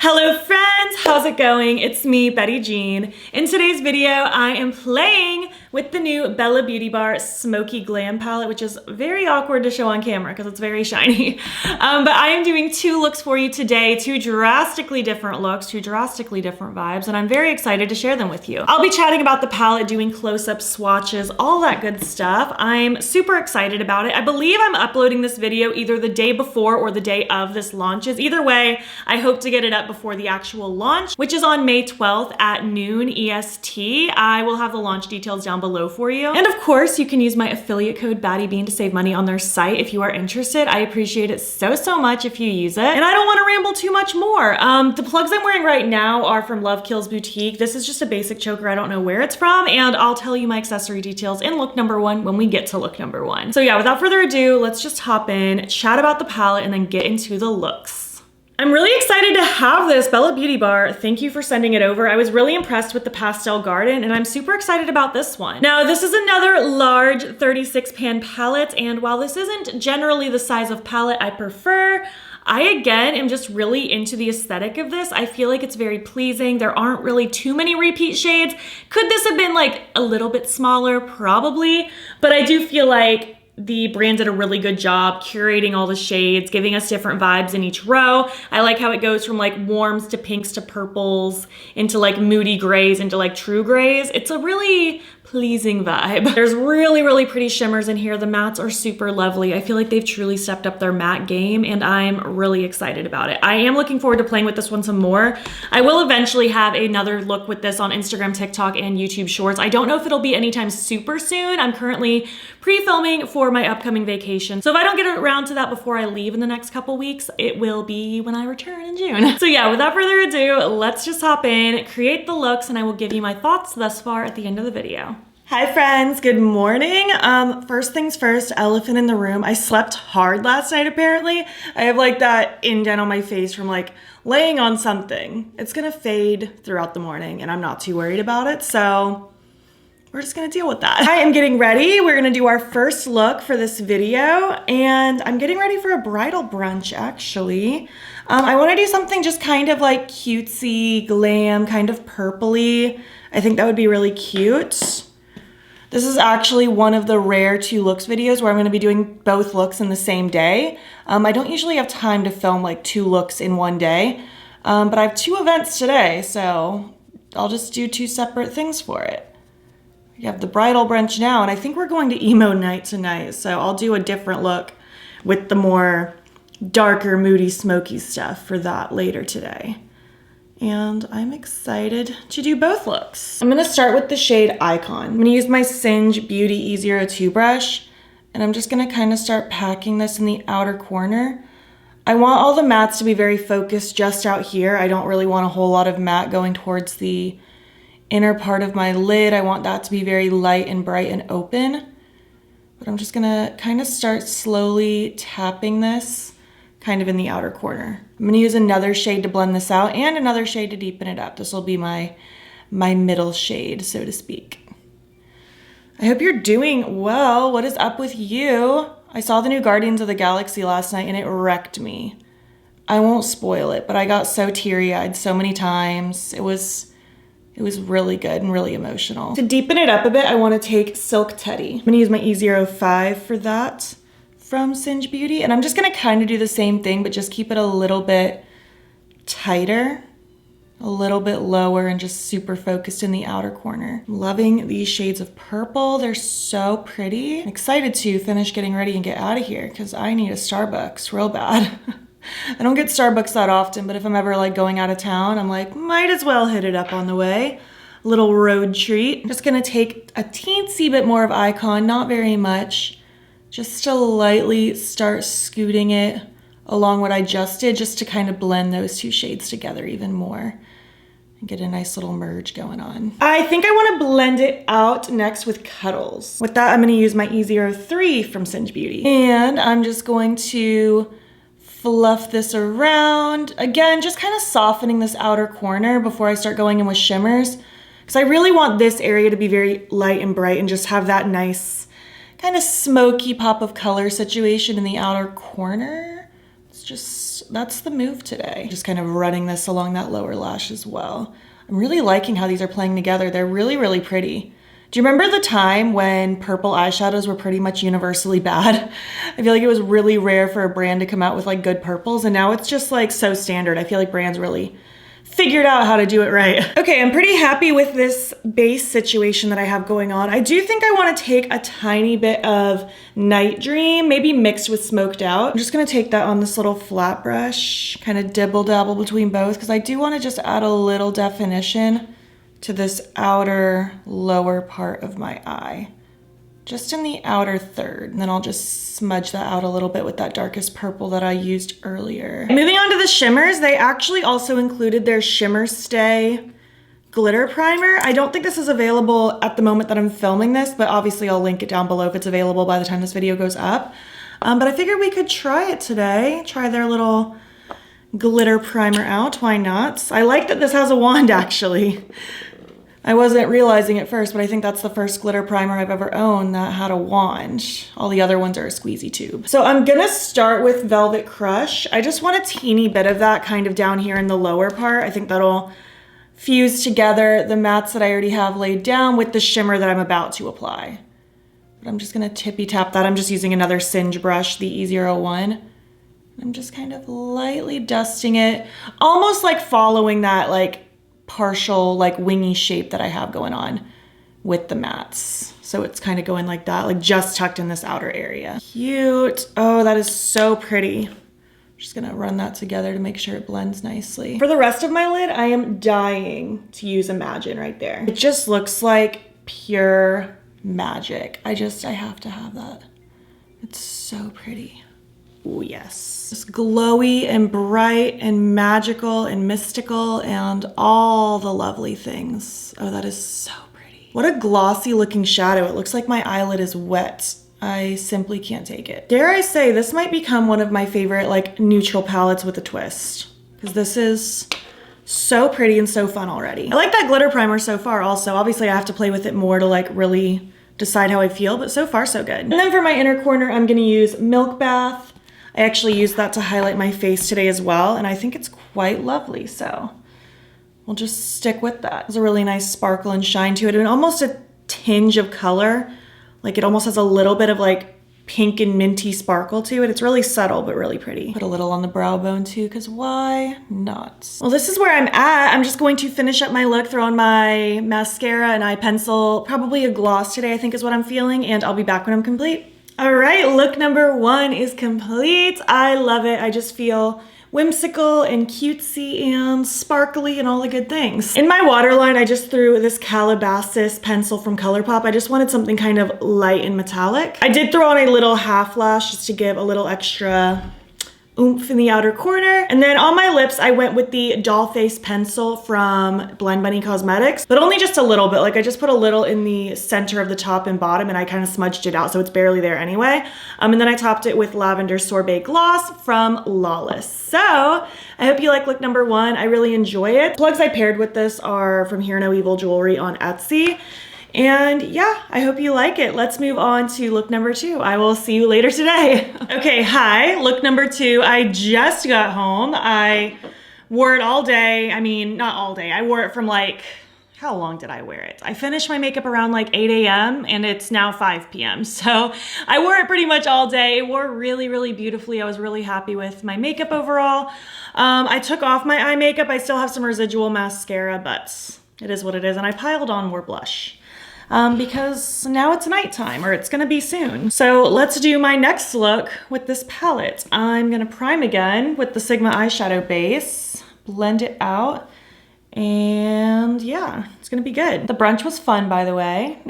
Hello friends, how's it going? It's me, Betty Jean. In today's video, I am playing with the new Bella Beauty Bar Smokey Glam palette, which is very awkward to show on camera because it's very shiny. But I am doing two looks for you today, two drastically different looks, two drastically different vibes, and I'm very excited to share them with you. I'll be chatting about the palette, doing close-up swatches, all that good stuff. I'm super excited about it. I believe I'm uploading this video either the day before or the day of this launches. Either way, I hope to get it up before the actual launch, which is on May 12th at noon EST. I will have the launch details down below for you. And of course, you can use my affiliate code battybean to save money on their site if you are interested. I appreciate it so much if you use it. And I don't want to ramble too much more. The plugs I'm wearing right now are from Love Kills Boutique. This is just a basic choker. I don't know where it's from, and I'll tell you my accessory details in look number one when we get to look number one. So yeah, without further ado, let's just hop in, chat about the palette, and then get into the looks. I'm really excited to have this Bella Beauty Bar. Thank you for sending it over. I was really impressed with the Pastel Garden, and I'm super excited about this one. Now, this is another large 36 pan palette, and while this isn't generally the size of palette I prefer, I again am just really into the aesthetic of this. I feel like it's very pleasing. There aren't really too many repeat shades. Could this have been like a little bit smaller? Probably, but I do feel like the brand did a really good job curating all the shades, giving us different vibes in each row. I like how it goes from like warms to pinks to purples into like moody grays into like true grays. It's a really pleasing vibe. There's really pretty shimmers in here. The mattes are super lovely. I feel like they've truly stepped up their matte game, and I'm really excited about it. I am looking forward to playing with this one some more. I will eventually have another look with this on Instagram, TikTok, and YouTube Shorts. I don't know if it'll be anytime super soon. I'm currently pre-filming for my upcoming vacation. So if I don't get around to that before I leave in the next couple weeks, it will be when I return in June. So yeah, without further ado, let's just hop in, create the looks, and I will give you my thoughts thus far at the end of the video. Hi friends, good morning. First things first, elephant in the room. I slept hard last night apparently. I have like that indent on my face from like laying on something. It's gonna fade throughout the morning and I'm not too worried about it, so we're just gonna deal with that. I am getting ready. We're gonna do our first look for this video, and I'm getting ready for a bridal brunch actually. I wanna do something just kind of like cutesy, glam, kind of purpley. I think that would be really cute. This is actually one of the rare two looks videos where I'm gonna be doing both looks in the same day. I don't usually have time to film like two looks in one day, but I have two events today, so I'll just do two separate things for it. We have the bridal brunch now, and I think we're going to emo night tonight, so I'll do a different look with the more darker, moody, smoky stuff for that later today. And I'm excited to do both looks. I'm gonna start with the shade Icon. I'm gonna use my Singe Beauty E02 brush, and I'm just gonna kind of start packing this in the outer corner. I want all the mattes to be very focused just out here. I don't really want a whole lot of matte going towards the inner part of my lid. I want that to be very light and bright and open. But I'm just gonna kind of start slowly tapping this kind of in the outer corner. I'm gonna use another shade to blend this out and another shade to deepen it up. This will be my middle shade, so to speak. I hope you're doing well. What is up with you? I saw the new Guardians of the Galaxy last night and it wrecked me. I won't spoil it, but I got so teary-eyed so many times. It was really good and really emotional. To deepen it up a bit, I wanna take Silk Teddy. I'm gonna use my E05 for that from Singe Beauty, and I'm just gonna kind of do the same thing, but just keep it a little bit tighter, a little bit lower, and just super focused in the outer corner. I'm loving these shades of purple. They're so pretty. I'm excited to finish getting ready and get out of here because I need a Starbucks real bad. I don't get Starbucks that often, but if I'm ever like going out of town, I'm like, might as well hit it up on the way. A little road treat. I'm just gonna take a teensy bit more of Icon, not very much, just to lightly start scooting it along what I just did, just to kind of blend those two shades together even more and get a nice little merge going on. I think I want to blend it out next with Cuddles. With that, I'm going to use my E03 from Singe Beauty. And I'm just going to fluff this around. Again, just kind of softening this outer corner before I start going in with shimmers, because I really want this area to be very light and bright and just have that nice kind of smoky pop of color situation in the outer corner. Let's that's the move today. Just kind of running this along that lower lash as well. I'm really liking how these are playing together. They're really, really pretty. Do you remember the time when purple eyeshadows were pretty much universally bad? I feel like it was really rare for a brand to come out with like good purples, and now it's just like so standard. I feel like brands really figured out how to do it right. Okay, I'm pretty happy with this base situation that I have going on. I do think I want to take a tiny bit of Night Dream, maybe mixed with Smoked Out. I'm just gonna take that on this little flat brush, kind of dibble dabble between both, because I do want to just add a little definition to this outer lower part of my eye. Just in the outer third, and then I'll just smudge that out a little bit with that darkest purple that I used earlier. Moving on to the shimmers, they actually also included their Shimmer Stay glitter primer. I don't think this is available at the moment that I'm filming this, but obviously I'll link it down below if it's available by the time this video goes up. But I figured we could try it today. Try their little glitter primer out, why not? I like that this has a wand actually. I wasn't realizing it first, but I think that's the first glitter primer I've ever owned that had a wand. All the other ones are a squeezy tube. So I'm gonna start with Velvet Crush. I just want a teeny bit of that kind of down here in the lower part. I think that'll fuse together the mattes that I already have laid down with the shimmer that I'm about to apply. But I'm just gonna tippy tap that. I'm just using another Singe brush, the E01. I'm just kind of lightly dusting it, almost like following that like partial like wingy shape that I have going on with the mattes. So it's kind of going like that, like just tucked in this outer area. Cute. Oh, that is so pretty. I'm just gonna run that together to make sure it blends nicely. For the rest of my lid, I am dying to use Imagine right there. It just looks like pure magic. I have to have that. It's so pretty. Oh yes. Just glowy and bright and magical and mystical and all the lovely things. Oh, that is so pretty. What a glossy looking shadow. It looks like my eyelid is wet. I simply can't take it. Dare I say, this might become one of my favorite like neutral palettes with a twist, because this is so pretty and so fun already. I like that glitter primer so far also. Obviously I have to play with it more to like really decide how I feel, but so far so good. And then for my inner corner, I'm gonna use Milk Bath. I actually used that to highlight my face today as well, and I think it's quite lovely, so we'll just stick with that. There's a really nice sparkle and shine to it, and almost a tinge of color. Like it almost has a little bit of like pink and minty sparkle to it. It's really subtle, but really pretty. Put a little on the brow bone too, because why not? Well, this is where I'm at. I'm just going to finish up my look, throw on my mascara and eye pencil, probably a gloss today, I think is what I'm feeling, and I'll be back when I'm complete. All right, look number one is complete. I love it. I just feel whimsical and cutesy and sparkly and all the good things. In my waterline, I just threw this Calabasas pencil from ColourPop. I just wanted something kind of light and metallic. I did throw on a little half lash just to give a little extra oomph in the outer corner. And then on my lips, I went with the Doll Face pencil from Blend Bunny Cosmetics, but only just a little bit. Like I just put a little in the center of the top and bottom, and I kind of smudged it out so it's barely there anyway. And then I topped it with Lavender Sorbet Gloss from Lawless. So I hope you like look number one. I really enjoy it. Plugs I paired with this are from Hear No Evil Jewelry on Etsy. And yeah, I hope you like it. Let's move on to look number two. I will see you later today. Okay, hi, look number two. I just got home. I wore it all day. I mean, not all day. I wore it from like, how long did I wear it? I finished my makeup around like 8 a.m. and it's now 5 p.m. So I wore it pretty much all day. It wore really, really beautifully. I was really happy with my makeup overall. I took off my eye makeup. I still have some residual mascara, but it is what it is. And I piled on more blush. Because now it's nighttime, or it's gonna be soon. So let's do my next look with this palette. I'm gonna prime again with the Sigma eyeshadow base, blend it out, and yeah, it's gonna be good. The brunch was fun, by the way.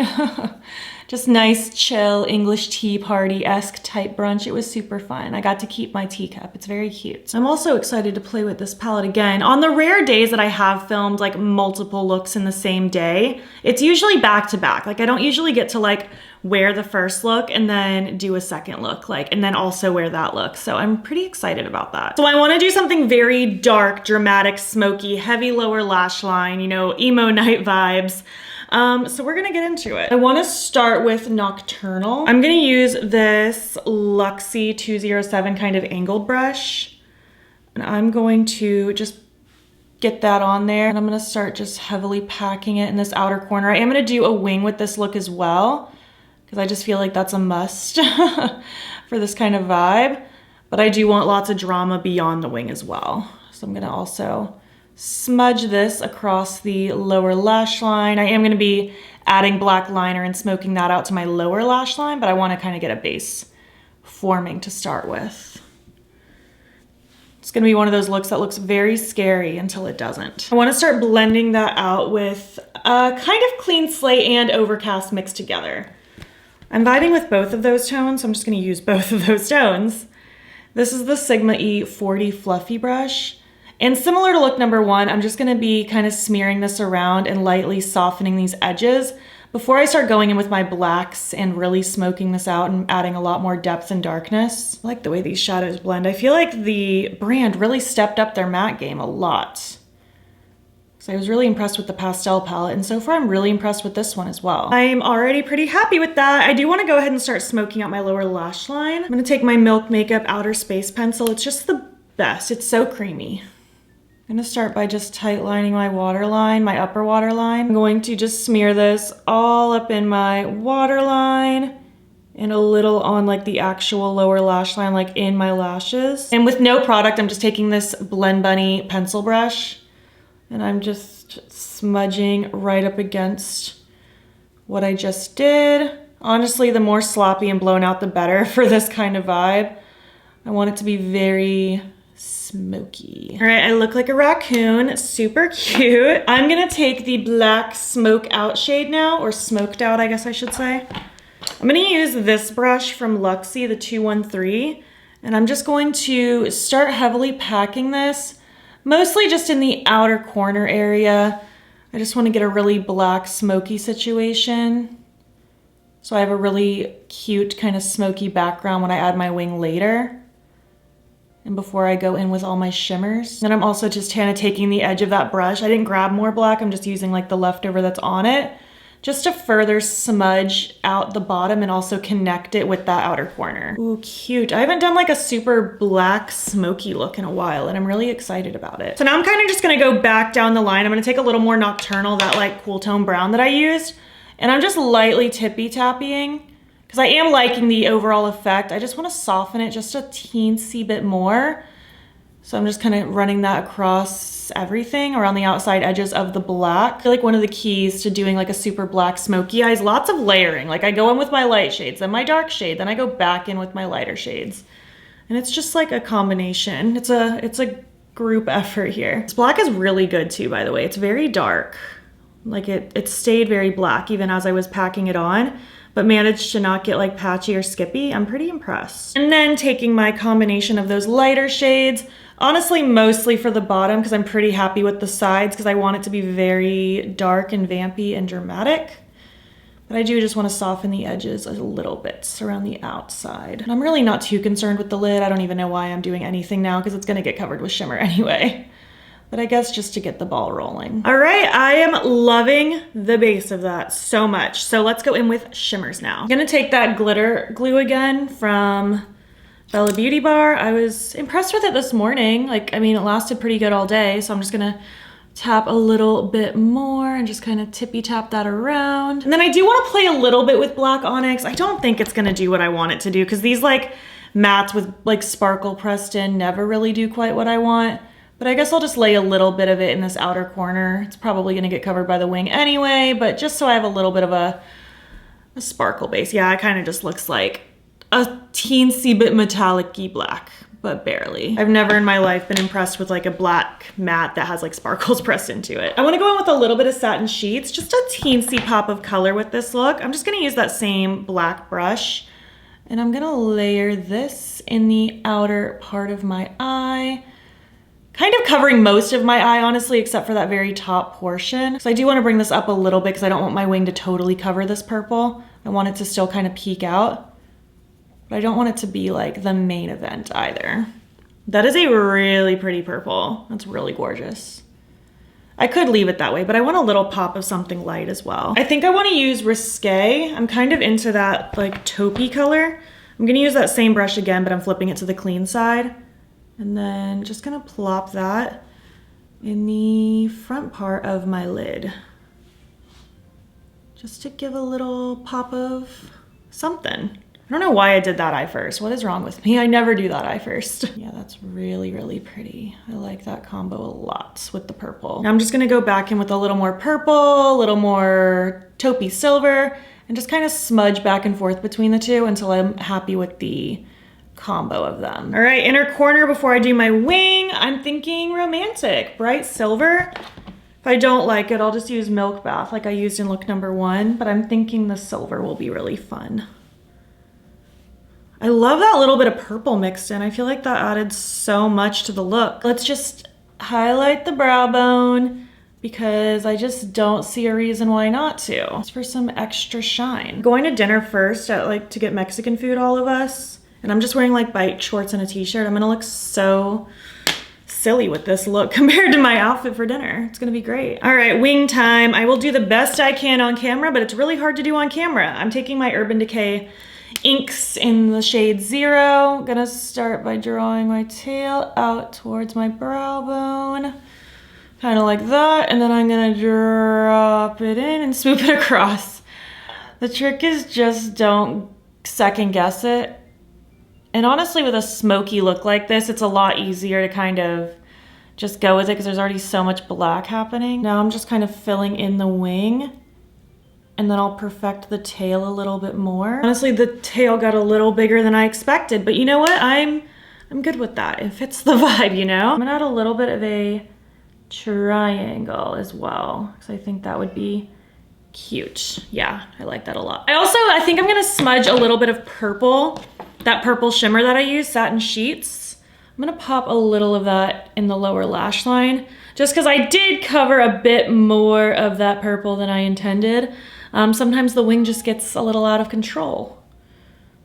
Just nice, chill, English tea party-esque type brunch. It was super fun. I got to keep my teacup. It's very cute. I'm also excited to play with this palette again. On the rare days that I have filmed like multiple looks in the same day, it's usually back to back. Like I don't usually get to like wear the first look and then do a second look, like, and then also wear that look. So I'm pretty excited about that. So I want to do something very dark, dramatic, smoky, heavy lower lash line, you know, emo night vibes. So we're gonna get into it. I wanna start with Nocturnal. I'm gonna use this Luxie 207 kind of angled brush. And I'm going to just get that on there, and I'm gonna start just heavily packing it in this outer corner. I am gonna do a wing with this look as well, because I just feel like that's a must for this kind of vibe. But I do want lots of drama beyond the wing as well. So I'm gonna also smudge this across the lower lash line. I am gonna be adding black liner and smoking that out to my lower lash line, but I wanna kind of get a base forming to start with. It's gonna be one of those looks that looks very scary until it doesn't. I wanna start blending that out with a kind of clean slate and overcast mixed together. I'm vibing with both of those tones, so I'm just gonna use both of those tones. This is the Sigma E40 Fluffy brush. And similar to look number one, I'm just gonna be kind of smearing this around and lightly softening these edges before I start going in with my blacks and really smoking this out and adding a lot more depth and darkness. I like the way these shadows blend. I feel like the brand really stepped up their matte game a lot. So I was really impressed with the pastel palette, and so far I'm really impressed with this one as well. I'm already pretty happy with that. I do want to go ahead and start smoking out my lower lash line. I'm going to take my Milk Makeup Outer Space Pencil. It's just the best. It's so creamy. I'm gonna start by just tight lining my waterline, my upper waterline. I'm going to just smear this all up in my waterline and a little on like the actual lower lash line, like in my lashes. And with no product, I'm just taking this Blend Bunny pencil brush and I'm just smudging right up against what I just did. Honestly, the more sloppy and blown out, the better for this kind of vibe. I want it to be very smoky. All right, I look like a raccoon, super cute. I'm gonna take the black Smoke Out shade now, or Smoked Out, I guess I should say. I'm gonna use this brush from Luxie, the 213, and I'm just going to start heavily packing this, mostly just in the outer corner area. I just wanna get a really black smoky situation. So I have a really cute kind of smoky background when I add my wing later. And before I go in with all my shimmers. And I'm also just kind of taking the edge of that brush. I didn't grab more black, I'm just using like the leftover that's on it, just to further smudge out the bottom and also connect it with that outer corner. Ooh, cute. I haven't done like a super black smoky look in a while, and I'm really excited about it. So now I'm kind of just gonna go back down the line. I'm gonna take a little more Nocturnal, that like cool tone brown that I used, and I'm just lightly tippy-tapping, because I am liking the overall effect. I just want to soften it just a teensy bit more. So I'm just kind of running that across everything around the outside edges of the black. I feel like one of the keys to doing like a super black smoky eye is lots of layering. Like I go in with my light shades, then my dark shade, then I go back in with my lighter shades. And it's just like a combination. It's a group effort here. This black is really good too, by the way. It's very dark. Like it stayed very black even as I was packing it on, but managed to not get like patchy or skippy. I'm pretty impressed. And then taking my combination of those lighter shades, honestly mostly for the bottom because I'm pretty happy with the sides because I want it to be very dark and vampy and dramatic. But I do just want to soften the edges a little bit around the outside. And I'm really not too concerned with the lid. I don't even know why I'm doing anything now because it's gonna get covered with shimmer anyway. But I guess just to get the ball rolling. All right, I am loving the base of that so much. So let's go in with shimmers now. I'm gonna take that glitter glue again from Bella Beauty Bar. I was impressed with it this morning. Like, I mean, it lasted pretty good all day. So I'm just gonna tap a little bit more and just kind of tippy tap that around. And then I do wanna play a little bit with black onyx. I don't think it's gonna do what I want it to do because these like mattes with like sparkle pressed in never really do quite what I want. But I guess I'll just lay a little bit of it in this outer corner. It's probably gonna get covered by the wing anyway, but just so I have a little bit of a sparkle base. Yeah, it kind of just looks like a teensy bit metallic-y black, but barely. I've never in my life been impressed with like a black matte that has like sparkles pressed into it. I wanna go in with a little bit of satin sheets, just a teensy pop of color with this look. I'm just gonna use that same black brush and I'm gonna layer this in the outer part of my eye. Kind of covering most of my eye, honestly, except for that very top portion. So I do want to bring this up a little bit because I don't want my wing to totally cover this purple. I want it to still kind of peek out, but I don't want it to be like the main event either. That is a really pretty purple. That's really gorgeous. I could leave it that way, but I want a little pop of something light as well. I think I want to use Risque. I'm kind of into that like taupey color. I'm going to use that same brush again, but I'm flipping it to the clean side. And then just gonna plop that in the front part of my lid. Just to give a little pop of something. I don't know why I did that eye first. What is wrong with me? I never do that eye first. Yeah, that's really, really pretty. I like that combo a lot with the purple. Now I'm just gonna go back in with a little more purple, a little more taupey silver, and just kind of smudge back and forth between the two until I'm happy with the combo of them. All right, inner corner before I do my wing, I'm thinking romantic, bright silver. If I don't like it, I'll just use Milk Bath like I used in look number 1, but I'm thinking the silver will be really fun. I love that little bit of purple mixed in. I feel like that added so much to the look. Let's just highlight the brow bone because I just don't see a reason why not to. It's for some extra shine. Going to dinner first at like to get Mexican food, all of us. And I'm just wearing like bike shorts and a t-shirt. I'm gonna look so silly with this look compared to my outfit for dinner. It's gonna be great. All right, wing time. I will do the best I can on camera, but it's really hard to do on camera. I'm taking my Urban Decay inks in the shade 0. Gonna start by drawing my tail out towards my brow bone. Kind of like that, and then I'm gonna drop it in and swoop it across. The trick is just don't second guess it. And honestly, with a smoky look like this, it's a lot easier to kind of just go with it because there's already so much black happening. Now I'm just kind of filling in the wing, and then I'll perfect the tail a little bit more. Honestly, the tail got a little bigger than I expected, but you know what? I'm good with that. It fits the vibe, you know? I'm gonna add a little bit of a triangle as well, because I think that would be cute. Yeah, I like that a lot. I think I'm gonna smudge a little bit of purple, that purple shimmer that I use, Satin Sheets. I'm gonna pop a little of that in the lower lash line, just because I did cover a bit more of that purple than I intended. Sometimes the wing just gets a little out of control.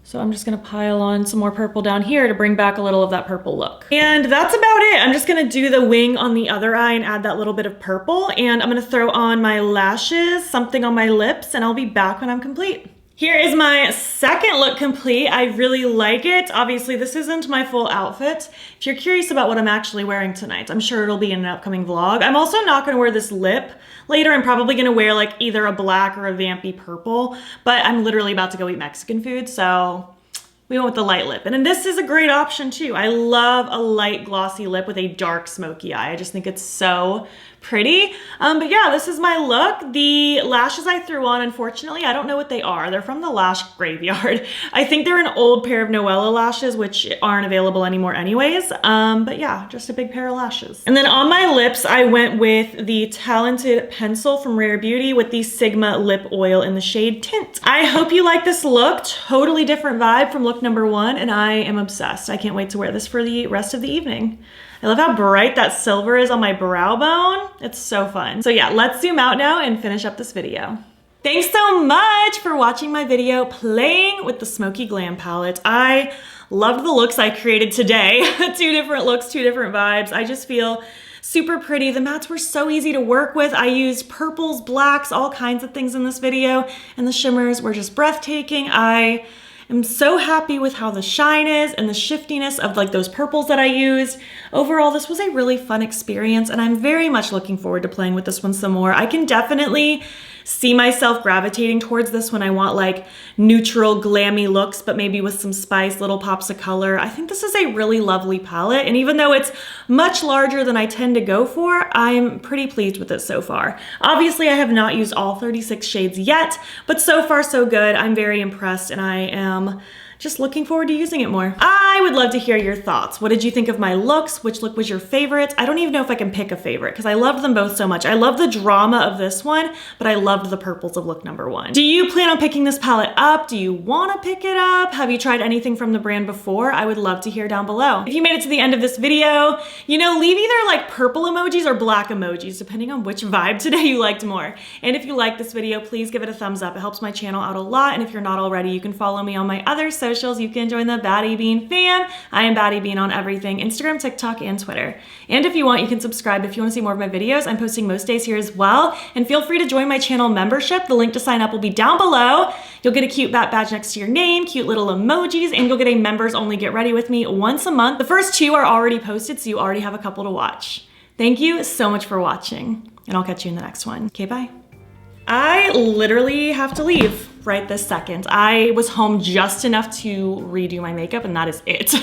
So I'm just gonna pile on some more purple down here to bring back a little of that purple look. And that's about it. I'm just gonna do the wing on the other eye and add that little bit of purple. And I'm gonna throw on my lashes, something on my lips, and I'll be back when I'm complete. Here is my second look complete. I really like it. Obviously, this isn't my full outfit. If you're curious about what I'm actually wearing tonight, I'm sure it'll be in an upcoming vlog. I'm also not gonna wear this lip later. I'm probably gonna wear like either a black or a vampy purple, but I'm literally about to go eat Mexican food, so we went with the light lip. And then this is a great option too. I love a light glossy lip with a dark smoky eye. I just think it's so pretty. But yeah, this is my look. The lashes I threw on, unfortunately, I don't know what they are. They're from the lash graveyard. I think they're an old pair of Noella lashes, which aren't available anymore anyways. But yeah, just a big pair of lashes. And then on my lips, I went with the Talented Pencil from Rare Beauty with the Sigma Lip Oil in the shade Tint. I hope you like this look. Totally different vibe from look number 1, and I am obsessed. I can't wait to wear this for the rest of the evening. I love how bright that silver is on my brow bone. It's so fun. So yeah, let's zoom out now and finish up this video. Thanks so much for watching my video playing with the Smokey Glam palette. I loved the looks I created today. 2 different looks, 2 different vibes. I just feel super pretty. The mattes were so easy to work with. I used purples, blacks, all kinds of things in this video, and the shimmers were just breathtaking. I'm so happy with how the shine is and the shiftiness of like those purples that I used. Overall, this was a really fun experience, and I'm very much looking forward to playing with this one some more. I can definitely see myself gravitating towards this when I want like neutral glammy looks, but maybe with some spice, little pops of color. I think this is a really lovely palette, and even though it's much larger than I tend to go for, I'm pretty pleased with it so far. Obviously, I have not used all 36 shades yet, but so far so good. I'm very impressed, and I am just looking forward to using it more. I would love to hear your thoughts. What did you think of my looks? Which look was your favorite? I don't even know if I can pick a favorite because I loved them both so much. I love the drama of this one, but I loved the purples of look number 1. Do you plan on picking this palette up? Do you want to pick it up? Have you tried anything from the brand before? I would love to hear down below. If you made it to the end of this video, you know, leave either like purple emojis or black emojis, depending on which vibe today you liked more. And if you like this video, please give it a thumbs up. It helps my channel out a lot. And if you're not already, you can follow me on my other socials. You can join the battybean fam. I am battybean on everything, Instagram, TikTok, and Twitter. And if you want, you can subscribe if you want to see more of my videos. I'm posting most days here as well. And feel free to join my channel membership. The link to sign up will be down below. You'll get a cute bat badge next to your name, cute little emojis, and you'll get a members only get ready with me once a month. The first 2 are already posted, so you already have a couple to watch. Thank you so much for watching, and I'll catch you in the next one. Okay, bye. I literally have to leave right this second. I was home just enough to redo my makeup, and that is it.